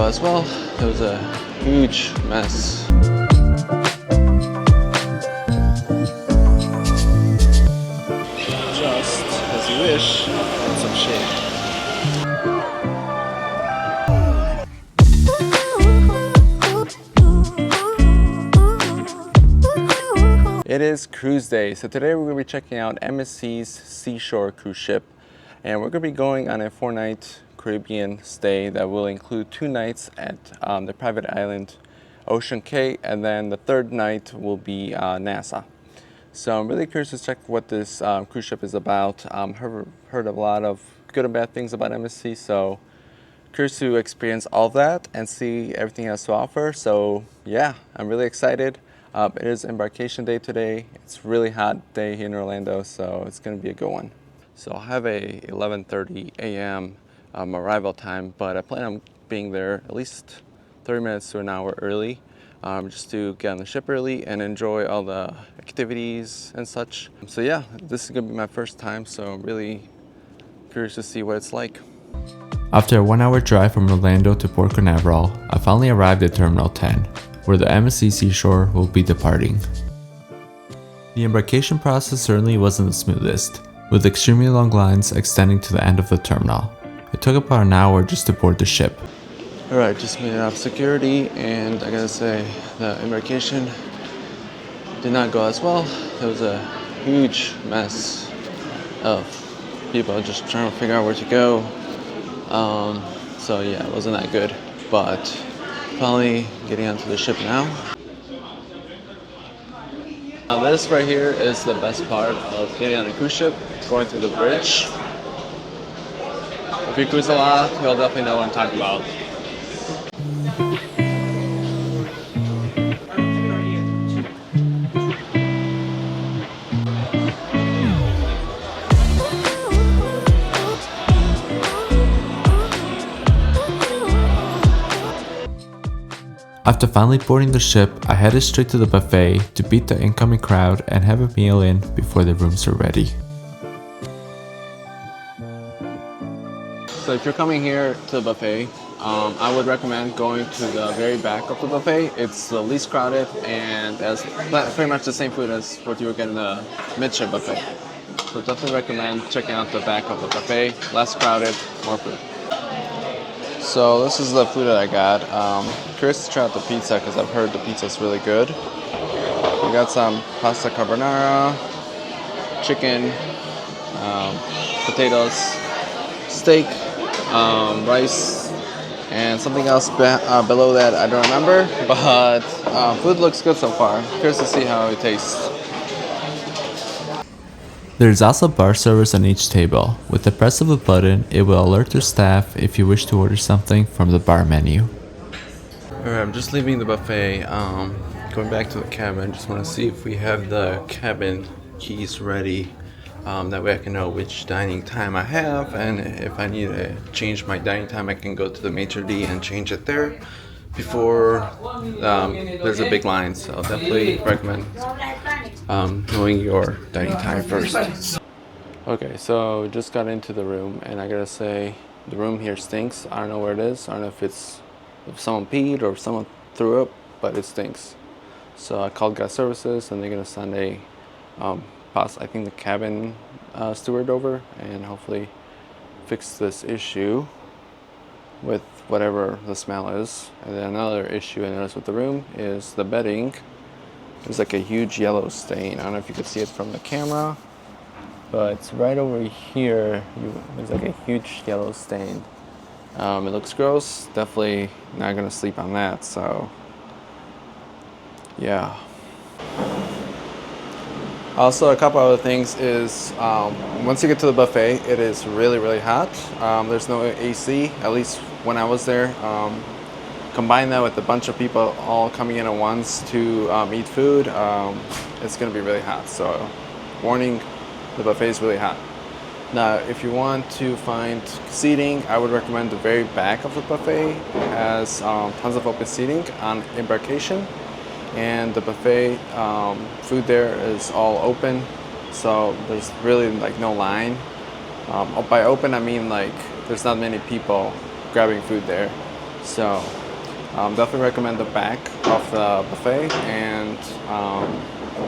go as well. It was a huge mess. Just as you wish, and some shade. It is cruise day, so today we're going to be checking out MSC's Seashore cruise ship, and we're going to be going on a 4-night Caribbean stay that will include 2 nights at the private island Ocean Cay, and then the 3rd night will be Nassau. So I'm really curious to check what this cruise ship is about. Heard a lot of good and bad things about MSC, so curious to experience all of that and see everything it has to offer. So yeah, I'm really excited. It is Embarkation day today. It's a really hot day here in Orlando, so it's going to be a good one. So I'll have a 11:30 a.m. Arrival time, but I plan on being there at least 30 minutes to an hour early, just to get on the ship early and enjoy all the activities and such. So yeah, this is going to be my first time, so I'm really curious to see what it's like. After a 1-hour drive from Orlando to Port Canaveral, I finally arrived at Terminal 10, where the MSC Seashore will be departing. The embarkation process certainly wasn't the smoothest, with extremely long lines extending to the end of the terminal. It took about an hour just to board the ship. Alright, just made it out of security, and I gotta say, the embarkation did not go as well. It was a huge mess of people just trying to figure out where to go. So yeah, it wasn't that good, but finally getting onto the ship now. Now this right here is the best part of getting on a cruise ship, going through the bridge. If you cruise a lot, you'll definitely know what I'm talking about. After finally boarding the ship, I headed straight to the buffet to beat the incoming crowd and have a meal in before the rooms are ready. So if you're coming here to the buffet, I would recommend going to the very back of the buffet. It's the least crowded and has pretty much the same food as what you would get in the midship buffet. So definitely recommend checking out the back of the buffet. Less crowded, more food. So this is the food that I got. Curious to try out the pizza because I've heard the pizza's really good. We got some pasta carbonara, chicken, potatoes, steak, rice, and something else below that I don't remember, but food looks good so far. Curious to see how it tastes. There is also bar service on each table. With the press of a button, it will alert their staff if you wish to order something from the bar menu. Alright, I'm just leaving the buffet, going back to the cabin. Just want to see if we have the cabin keys ready. That way I can know which dining time I have, and if I need to change my dining time, I can go to the maitre d' and change it there before there's a big line. So definitely recommend knowing your dining time first. Okay, so just got into the room, and I gotta say, the room here stinks. I don't know where it is. I don't know if someone peed or if someone threw up, but it stinks. So I called guest services, and they're gonna send I think the cabin steward over, and hopefully fix this issue with whatever the smell is. And then another issue I noticed with the room is the bedding. There's like a huge yellow stain. I don't know if you could see it from the camera, but it's right over here. There's like a huge yellow stain. It looks gross. Definitely not gonna sleep on that. So yeah. Also, a couple other things is once you get to the buffet, it is really, really hot. There's no AC, at least when I was there. Combine that with a bunch of people all coming in at once to eat food, it's going to be really hot. So, warning, the buffet is really hot. Now, if you want to find seating, I would recommend the very back of the buffet. It has tons of open seating on Embarkation. And the buffet food there is all open, so there's really like no line. By open I mean like there's not many people grabbing food there, So definitely recommend the back of the buffet and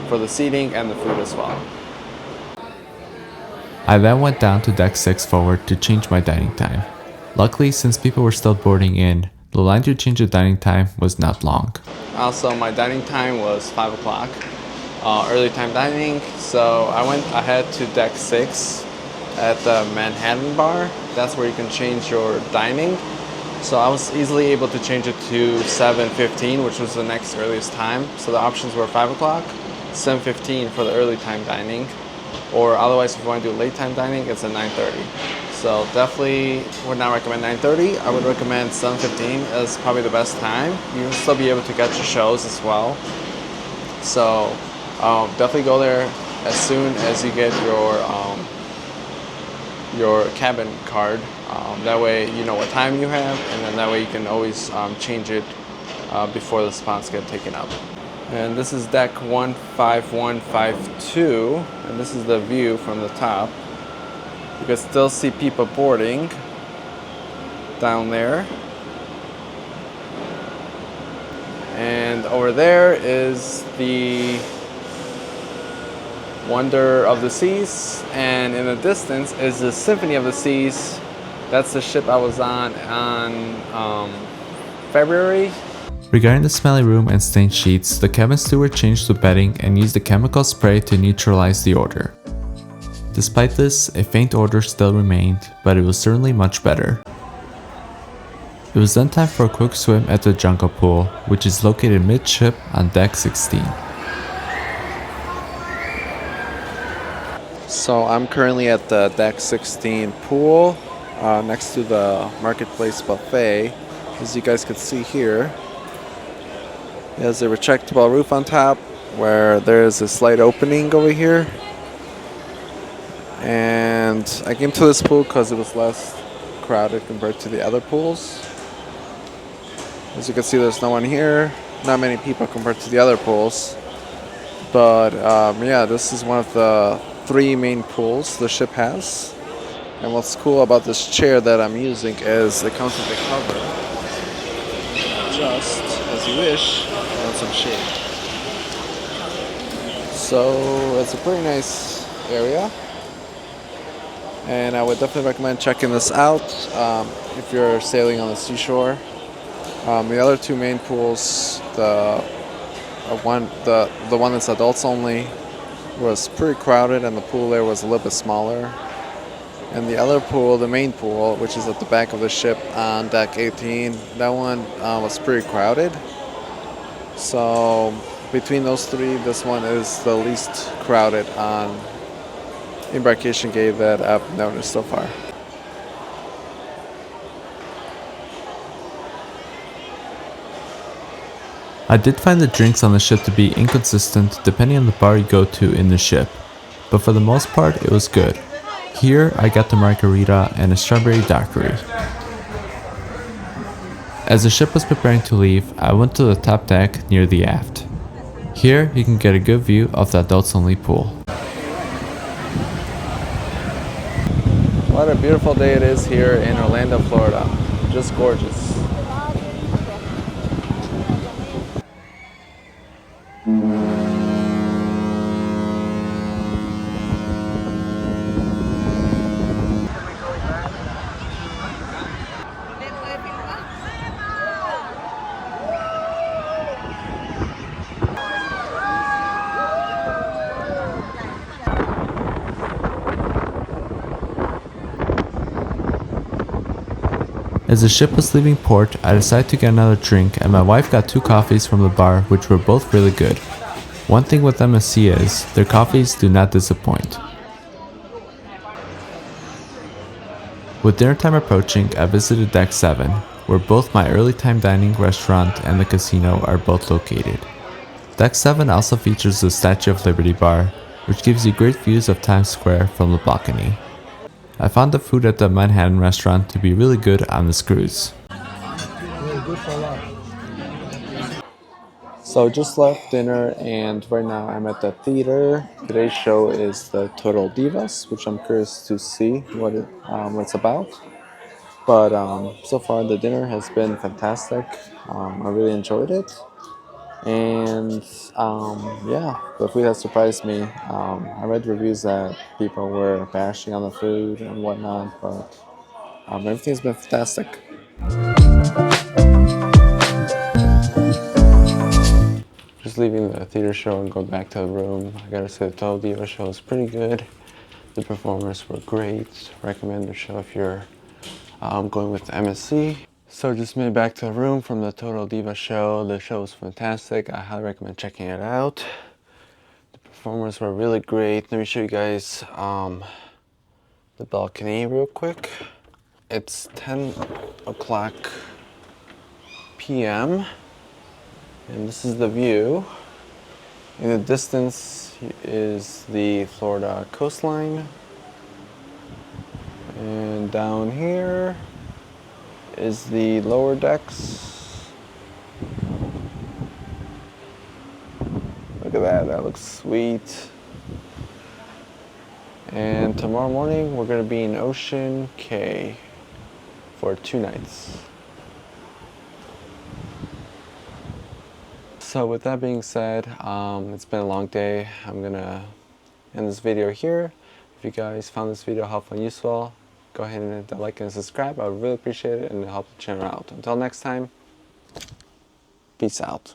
for the seating and the food as well. I then went down to deck 6 forward to change my dining time. Luckily, since people were still boarding in, the line to change the dining time was not long. Also, my dining time was 5 o'clock, early time dining. So I went ahead to deck 6 at the Manhattan bar. That's where you can change your dining. So I was easily able to change it to 7:15, which was the next earliest time. So the options were 5 o'clock, 7:15 for the early time dining, or otherwise if you want to do late time dining, it's at 9:30. So definitely would not recommend 9:30. I would recommend 7:15 as probably the best time. You'll still be able to get your shows as well. So definitely go there as soon as you get your cabin card. That way you know what time you have, and then that way you can always change it before the spots get taken up. And this is deck 15152, and this is the view from the top. You can still see people boarding down there. And over there is the Wonder of the Seas, and in the distance is the Symphony of the Seas. That's the ship I was on February. Regarding the smelly room and stained sheets, the cabin steward changed the bedding and used a chemical spray to neutralize the odor. Despite this, a faint odor still remained, but it was certainly much better. It was then time for a quick swim at the jungle pool, which is located midship on deck 16. So I'm currently at the deck 16 pool next to the Marketplace buffet. As you guys can see here, there's a retractable roof on top where there's a slight opening over here. And I came to this pool because it was less crowded compared to the other pools. As you can see, there's no one here, not many people compared to the other pools. But yeah, this is one of the 3 main pools the ship has. And what's cool about this chair that I'm using is it comes with a cover. Just as you wish, and some shade. So it's a pretty nice area. And I would definitely recommend checking this out if you're sailing on the seashore. The other 2 main pools, the one that's adults only, was pretty crowded, and the pool there was a little bit smaller. And the other pool, the main pool, which is at the back of the ship on deck 18, that one was pretty crowded. So between those 3, this one is the least crowded on Embarkation Cay that I've noticed so far. I did find the drinks on the ship to be inconsistent depending on the bar you go to in the ship, but for the most part it was good. Here I got the margarita and a strawberry daiquiri. As the ship was preparing to leave, I went to the top deck near the aft. Here you can get a good view of the adults only pool. What a beautiful day it is here in Orlando, Florida. Just gorgeous. As the ship was leaving port, I decided to get another drink, and my wife got 2 coffees from the bar, which were both really good. One thing with MSC is, their coffees do not disappoint. With dinner time approaching, I visited deck 7, where both my early time dining restaurant and the casino are both located. Deck 7 also features the Statue of Liberty bar, which gives you great views of Times Square from the balcony. I found the food at the Manhattan restaurant to be really good on this cruise. Really good for life. So just left dinner, and right now I'm at the theater. Today's show is the Total Divas, which I'm curious to see what it's about. But so far the dinner has been fantastic. I really enjoyed it. And yeah, the food has surprised me. I read reviews that people were bashing on the food and whatnot, but everything's been fantastic. Just leaving the theater show and going back to the room. I gotta say the Total Divas show is pretty good. The performers were great. Recommend the show if you're going with the MSC. So just made it back to the room from the Total Divas show. The show was fantastic. I highly recommend checking it out. The performers were really great. Let me show you guys the balcony real quick. It's 10 o'clock p.m. and this is the view. In the distance is the Florida coastline. And down here is the lower decks. Look at that, that looks sweet. And tomorrow morning we're gonna be in Ocean Cay for 2 nights. So with that being said, it's been a long day. I'm gonna end this video here. If you guys found this video helpful and useful, go ahead and hit that like and subscribe. I would really appreciate it and it'll help the channel out. Until next time, peace out.